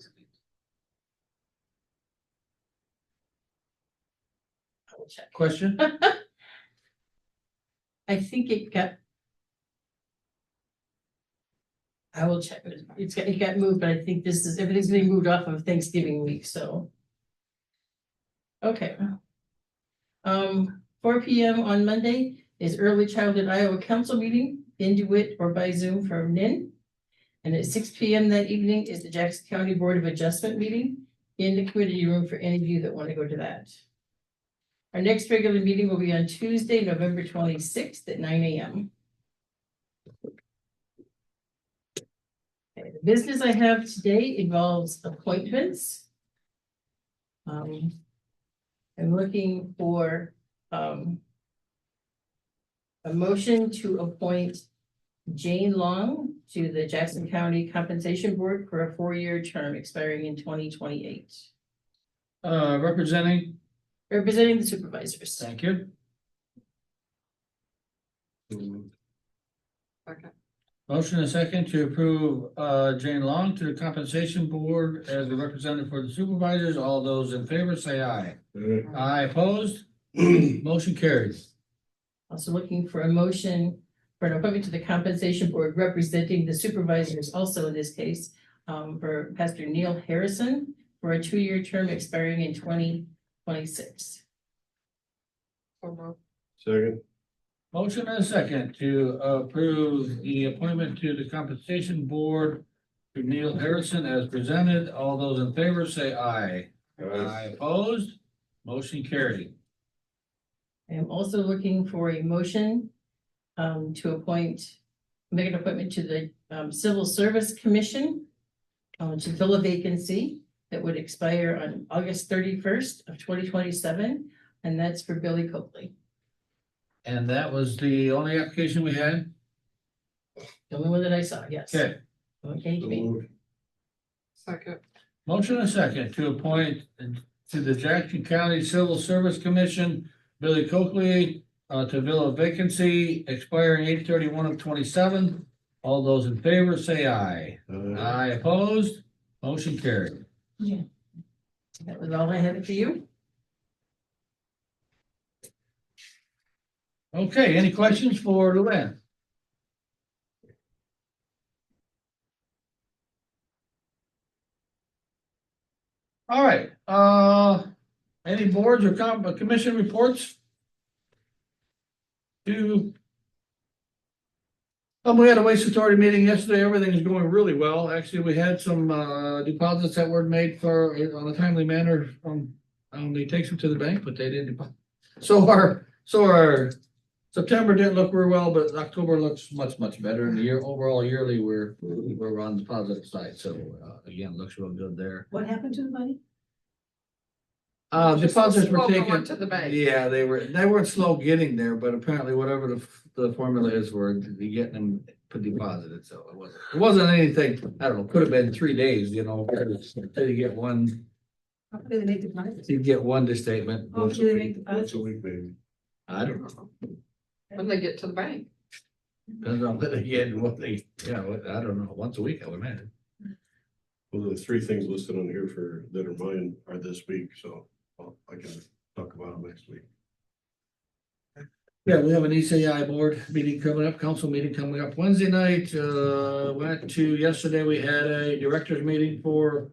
check. Question? I think it got. I will check. It got moved, but I think everything's being moved off of Thanksgiving week, so. Okay. 4 p.m. on Monday is Early Childhood Iowa Council meeting in DeWitt or by Zoom from NIN. And at 6 p.m. that evening is the Jackson County Board of Adjustment meeting in the community room for any of you that want to go to that. Our next regular meeting will be on Tuesday, November 26th at 9 a.m. Okay, the business I have today involves appointments. I'm looking for a motion to appoint Jane Long to the Jackson County Compensation Board for a 4-year term expiring in 2028. Representing, Representing the supervisors. thank you. Okay. Motion and second to approve Jane Long to the compensation board as the representative for the supervisors. All those in favor say aye. Aye, opposed? Motion carries. Also looking for a motion for an appointment to the compensation board representing the supervisors, also in this case, for Pastor Neil Harrison for a 2-year term expiring in 2026. Second. Motion and a second to approve the appointment to the compensation board to Neil Harrison as presented. All those in favor say aye. Aye, opposed? Motion carried. I am also looking for a motion to make an appointment to the Civil Service Commission to fill a vacancy that would expire on August 31st of 2027, and that's for Billy Copley. And that was the only application we had? The only one that I saw, yes. Okay. Okay, me. Second. Motion and a second to appoint to the Jackson County Civil Service Commission, Billy Coakley, to fill a vacancy expiring 8/31/27. All those in favor say aye. Uh, Aye opposed, motion carried. That was all I had for you. Okay, any questions for Luann? All right, any boards or commission reports? We had a waste authority meeting yesterday. Everything is going really well. Actually, we had some deposits that were made for on a timely manner. They takes them to the bank, but they didn't deposit. So our September didn't look very well, but October looks much better. And the overall yearly, we're on the positive side. So again, looks real good there. What happened to the money? Deposits were Slow going taken. to the bank. Yeah, they weren't slow getting there, but apparently whatever the formula is for getting them put deposited. So it wasn't anything, I don't know, could have been 3 days, until you get one, How do they make deposits? you get one statement. How do they make Once deposits? a week, maybe. I don't know. When they get to the bank. Depends on what they get and what they, I don't know, once a week, I would imagine. Well, the 3 things listed on here that are mine are this week, so I can talk about them next week. Yeah, we have an ECI board meeting coming up, council meeting coming up Wednesday night. Yesterday, we had a directors meeting for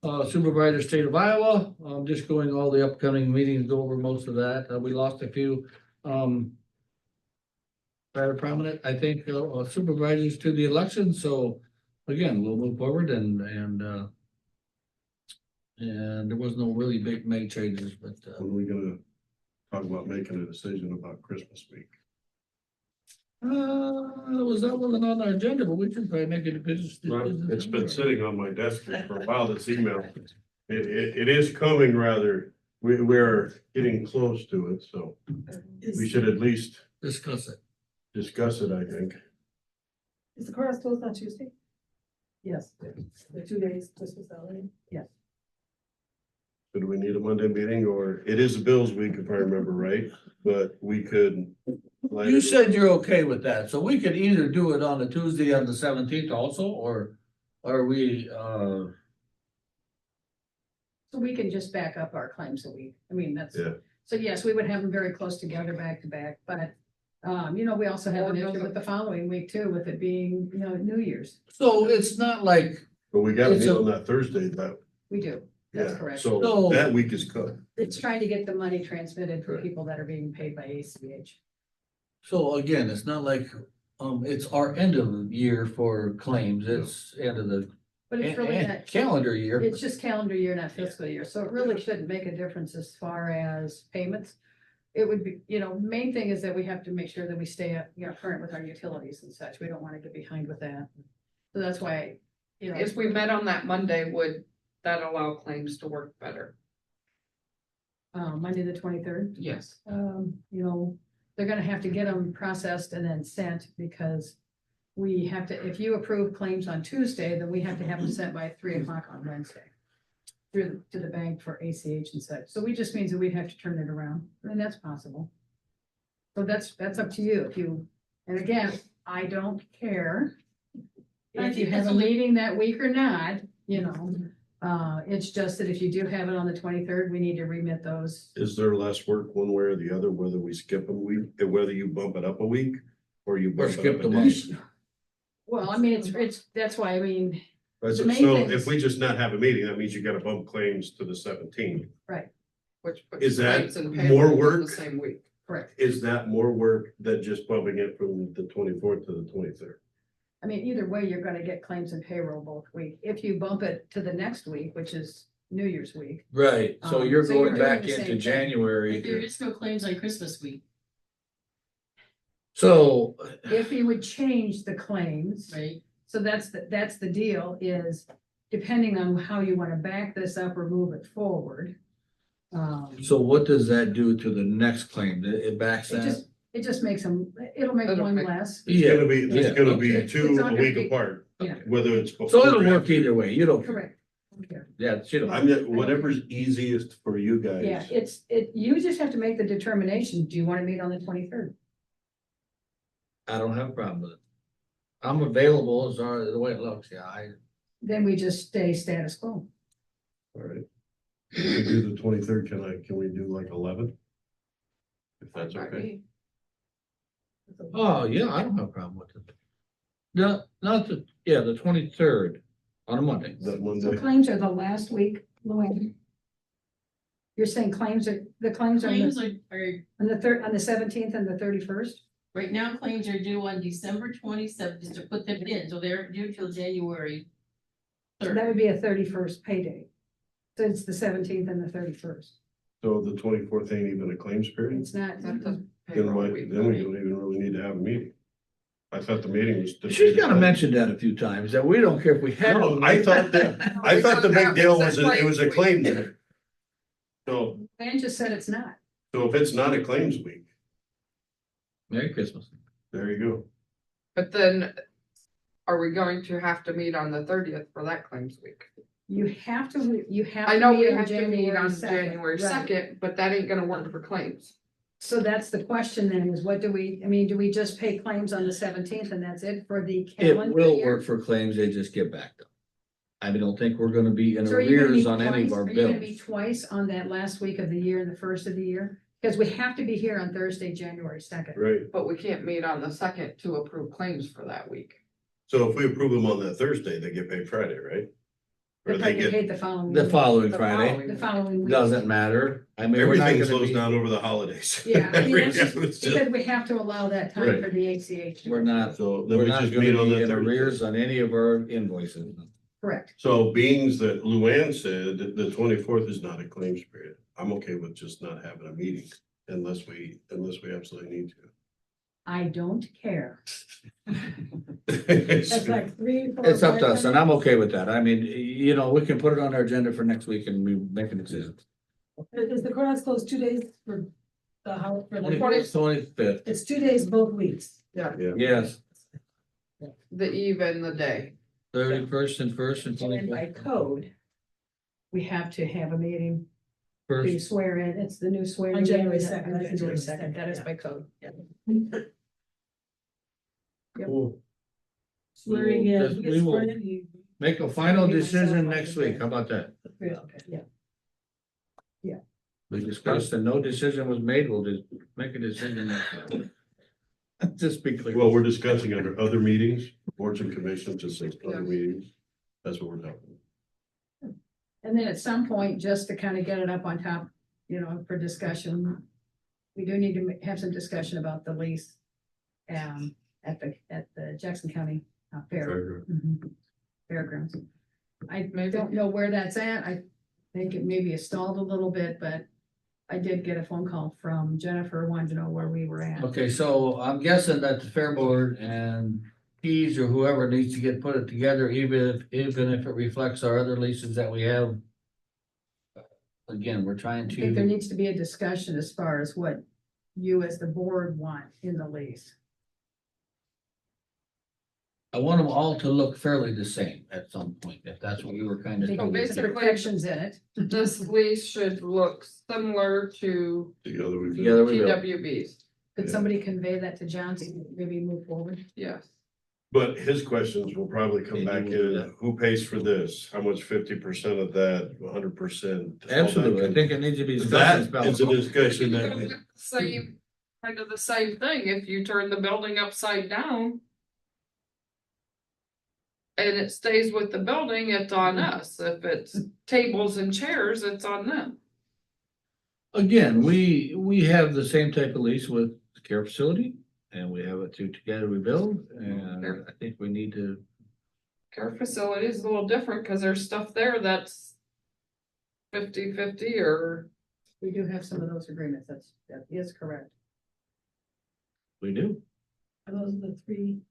Supervisor State of Iowa. Just going all the upcoming meetings, go over most of that. We lost a few very prominent, I think, supervisors to the election. So again, we'll move forward and there was no really big changes, but When are we gonna talk about making a decision about Christmas week? was that wasn't on our agenda, but we can probably make a decision. It's been sitting on my desk here for a while, this email. It is coming rather, we're getting close to it, so we should at least Discuss it. discuss it, I think. Is the courthouse closed on Tuesday? Yes, the 2 days, Christmas holiday, yes. So do we need a Monday meeting, or it is a Bills week if I remember right, but we could. You said you're okay with that, so we could either do it on the Tuesday on the 17th also, or are we, So we can just back up our claims a week. I mean, that's, Yeah. so yes, we would have them very close together, back to back, but we also have an issue with the following week too, with it being, New Year's. so it's not like, But we gotta It's meet a- on that Thursday, that, We do, that's yeah, correct. So- so that week is cut. It's trying to get the money transmitted for Right. people that are being paid by ACH. so again, it's not like, it's our end of the year for claims, it's end of the But it's really not, calendar year. it's just calendar year, not fiscal year, so it really shouldn't make a difference as far as payments. It would be, main thing is that we have to make sure that we stay up, current with our utilities and such. We don't want to get behind with that. So that's why, If we met on that Monday, would that allow claims to work better? Monday, the 23rd. Yes. They're gonna have to get them processed and then sent because we have to, if you approve claims on Tuesday, then we have to have them sent by 3 o'clock on Wednesday. To the bank for ACH and such. So we just means that we'd have to turn it around, and that's possible. So that's up to you. And again, I don't care if you have a meeting that week or not, it's just that if you do have it on the 23rd, we need to remit those. Is there less work one way or the other, whether we skip a week, whether you bump it up a week or you bump it skip up the a month. day? Well, I mean, that's why, Right, The so main so thing if is- we just not have a meeting, that means you gotta bump claims to the 17th. Which puts Is that claims and more payrolls in work? the same week. correct. Is that more work than just bumping it from the 24th to the 23rd? I mean, either way, you're gonna get claims and payroll both week. If you bump it to the next week, which is New Year's week, Right, so you're So you're going doing back the same into thing. January. But there is no claims on Christmas week, So, if you would change the claims. right? So that's the deal is depending on how you want to back this up or move it forward. so what does that do to the next claim? It backs that? It just makes them, it'll make It'll one make- less. Yeah, It's gonna be It's 2 not a gonna week be- apart, Yeah. whether it's. so before it'll or work after. either way, you don't, Correct. yeah, you don't. I'm just, whatever's easiest for you guys. Yeah, you just have to make the determination. Do you want to meet on the 23rd? I don't have a problem with it. I'm available as the way it looks, yeah, Then we just stay status quo. All right. If we do the 23rd, can we do like 11? If that's okay. oh, yeah, I don't have a problem with it. No, not the, yeah, the 23rd on a Monday. That So Monday, claims are the last week, Luann. You're saying claims are on the Claims are, on the 17th and the 31st? right now, claims are due on December 27th, just to put them in, so they're due till January So 3rd. that would be a 31st payday. So it's the 17th and the 31st. so the 24th ain't even a claims period? It's not. That's the Then payroll why, week, then we right? don't even really need to have a meeting. I thought the meeting was. She's gotta mention that a few times, that we don't care if we had. No, I thought the big deal was, it was a claim day. So, Dan just said it's not. so if it's not a claims week, Merry Christmas. there you go. But then, are we going to have to meet on the 30th for that claims week? You have to. I know we meet on have to meet on 2nd, January right. 2nd, but that ain't gonna work for claims. So that's the question then, is what do we, do we just pay claims on the 17th and that's it for the It calendar will year? work for claims, they just get back to. I don't think we're gonna be in So are you gonna arrears meet on any of twice? our Are you gonna bills. be twice on that last week of the year and the first of the year? Because we have to be here on Thursday, January 2nd. Right. But we can't meet on the 2nd to approve claims for that week. So if we approve them on that Thursday, they get paid Friday, right? Or If they I get get, paid the following. The week. following The Friday, following The following week. doesn't matter, I mean, we're not everything gonna slows be, down over the holidays. Yeah, I mean, that's just It's just- because we have to allow that time Right. for the ACH. we're not, So then we're we not just gonna meet on be the in arrears 30th. on any of our invoices. Correct. So beings that Luann said that the 24th is not a claims period, I'm okay with just not having a meeting unless we absolutely need I don't care. to. That's like 3, 4. It's up to 5 us, and I'm okay with that, I mean, we can put it on our agenda for next week and we make a decision. Is the courthouse closed 2 days for the house, for the, 25th, it's 2 days both weeks? Yeah, yes, the eve and the day. 31st and 1st and And by 21st. code, we have to have a meeting to swear in, it's the new swearing. On January in, 2nd, on that's January January 2nd, that is yeah. by code. Cool. Swearing Yes, in. we get will. sworn in, you- Make a final Maybe myself decision on next the week, day. how about that? Yeah. We discussed and no decision was made, we'll just make a decision next week. Just be clear. Well, we're discussing under other meetings, boards and commissions, just like other meetings. That's what we're talking. And then at some point, just to kind of get it up on top, for discussion, we do need to have some discussion about the lease at the Jackson County Fair. Mhm. Fairgrounds. I don't know where that's at. I think it maybe is stalled a little bit, but I did get a phone call from Jennifer, wanted to know where we were at. Okay, so I'm guessing that the fair board and Keys or whoever needs to get put it together, even if it reflects our other leases that we have. Again, we're trying I think there to, needs to be a discussion as far as what you as the board want in the lease. I want them all to look fairly the same at some point, if that's what we were kind of. They can So get some basically- protections in it. This lease should look similar to Together we Together we will. TWB's, Could somebody convey that to John, so he can maybe move forward? yes. But his questions will probably come Yeah, back you will do in, who pays for this? How much 50% of that, 100%? Absolutely, I think it needs to be discussed. That is a discussion that, Same, kind of the same thing, if you turn the building upside down. And it stays with the building, it's on us, if it's tables and chairs, it's on them. Again, we have the same type of lease with the care facility, and we have it through Together We Build, and I think we need to. Care facility is a little different, cause there's stuff there that's 50/50 or, We do have some of those agreements, that is correct. We do. Are those the three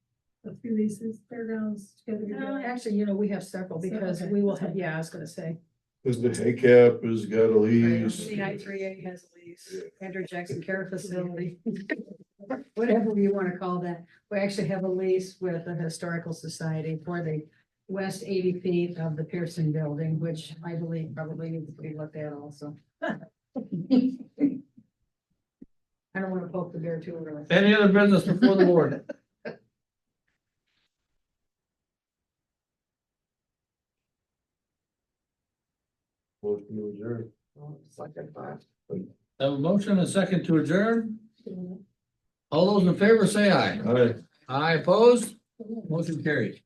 leases, fairgrounds, together? Actually, we have several, because Okay. we will have, I was gonna say. because the HACAP has got a lease. CI3A has a lease, Andrew Jackson Care Facility. Whatever you wanna call that. We actually have a lease with the Historical Society for the west 80 feet of the Pearson Building, which I believe probably needs to be looked at also. I don't wanna poke the bear too early. Any other business before the board? Have a motion and a second to adjourn. All those in favor say aye. All right. Aye opposed, motion carried.